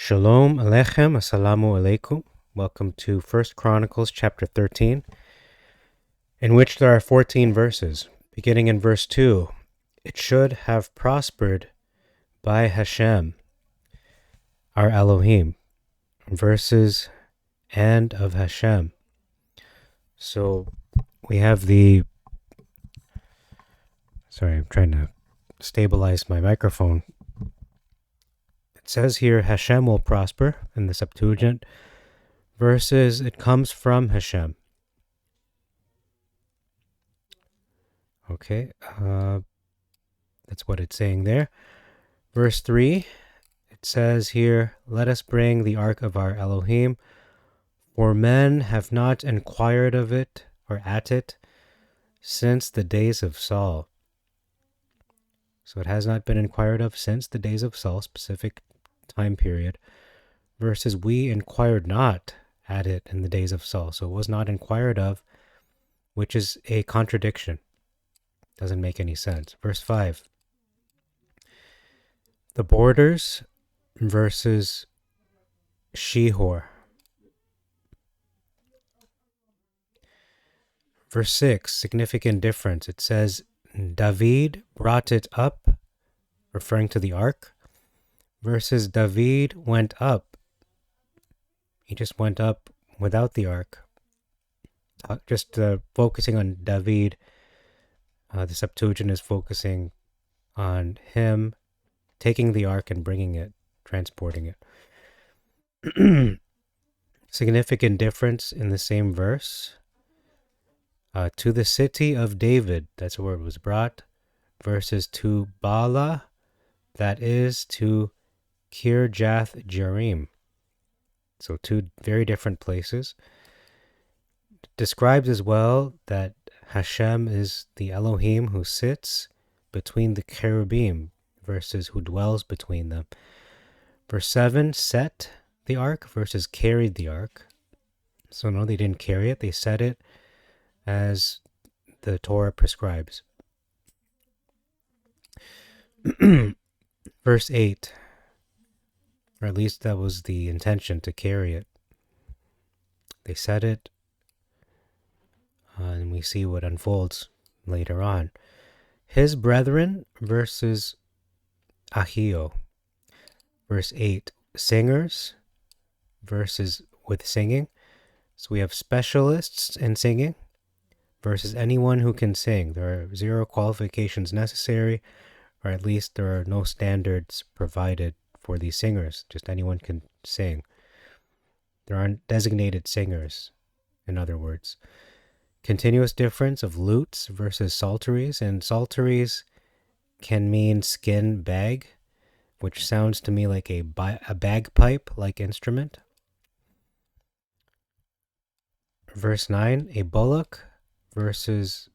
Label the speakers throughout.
Speaker 1: Shalom Aleichem, Assalamu Alaikum. Welcome to 1 Chronicles chapter 13, in which there are 14 verses. Beginning in verse 2, it should have prospered by Hashem, our Elohim. Verses and of Hashem. So we have sorry, I'm trying to stabilize my microphone. It says here, Hashem will prosper in the Septuagint. Verses, it comes from Hashem. Okay, that's what it's saying there. Verse 3, it says here, let us bring the ark of our Elohim, for men have not inquired of it or at it since the days of Saul. So it has not been inquired of since the days of Saul, specific time period, versus we inquired not at it in the days of Saul. So it was not inquired of, which is a contradiction. Doesn't make any sense. Verse 5. The borders versus Shihor. Verse 6, significant difference. It says, David brought it up, referring to the ark, versus David went up. He just went up without the ark. Just focusing on David, the Septuagint is focusing on him taking the ark and bringing it, transporting it. Significant difference in the same verse. To the city of David, that's where it was brought, versus to Bala, that is to Kirjath Jearim. So two very different places. It describes as well that Hashem is the Elohim who sits between the cherubim, versus who dwells between them. Verse 7, set the ark versus carried the ark. So no, they didn't carry it, they set it as the Torah prescribes. Verse 8, or at least that was the intention, to carry it. They set it, and we see what unfolds later on. His brethren versus Ahio. Verse 8, singers versus with singing. So we have specialists in singing versus anyone who can sing. There are 0 qualifications necessary, or at least there are no standards provided for these singers. Just anyone can sing. There aren't designated singers, in other words. Continuous difference of lutes versus psalteries, and psalteries can mean skin bag, which sounds to me like a bagpipe-like instrument. Verse 9, a bullock versus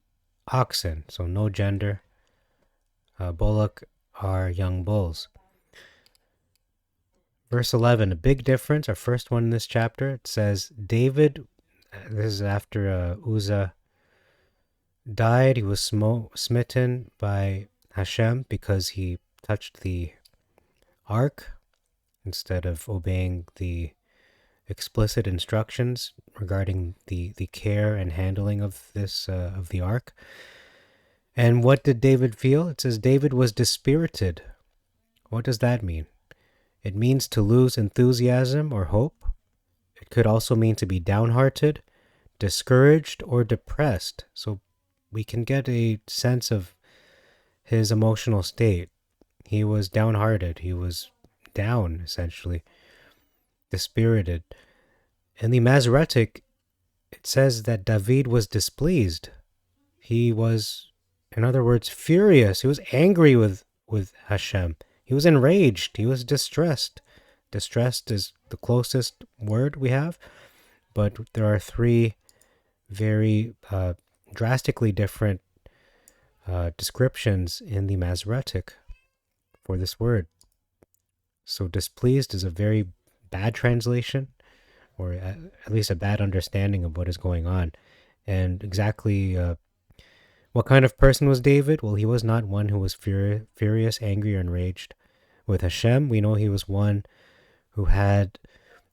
Speaker 1: oxen, so no gender. Bullock are young bulls. Verse 11, a big difference, our first one in this chapter. It says, David, this is after Uzzah died. He was smitten by Hashem because he touched the ark instead of obeying the explicit instructions regarding the care and handling of this of the ark. And what did David feel? It says David was dispirited. What does that mean? It means to lose enthusiasm or hope. It could also mean to be downhearted, discouraged, or depressed. So we can get a sense of his emotional state. He was downhearted. He was down, essentially. Dispirited. In the Masoretic, it says that David was displeased. He was, in other words, furious. He was angry with Hashem. He was enraged. He was distressed. Distressed is the closest word we have, but there are 3 very drastically different descriptions in the Masoretic for this word. So displeased is a very bad translation, or at least a bad understanding of what is going on. And exactly what kind of person was David? Well, he was not one who was furious, angry, or enraged with Hashem. We know he was one who had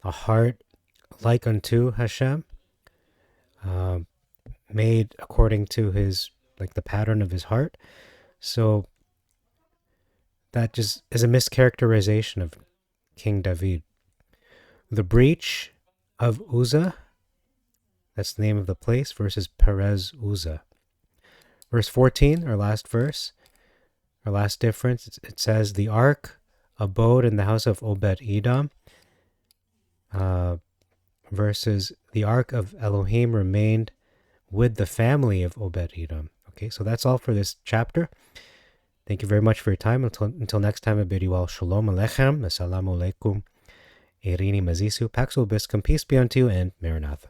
Speaker 1: a heart like unto Hashem, made according to his, like the pattern of his heart. So that just is a mischaracterization of King David. The breach of Uzzah, that's the name of the place, versus Perez Uzzah. Verse 14, our last verse, our last difference, it says, the ark abode in the house of Obed Edom, versus the ark of Elohim remained with the family of Obed Edom. Okay, so that's all for this chapter. Thank you very much for your time. Until next time, I bid you all shalom aleichem, assalamu alaikum, Irini Mazisu, Pax Vobiscum, peace be unto you, and Maranatha.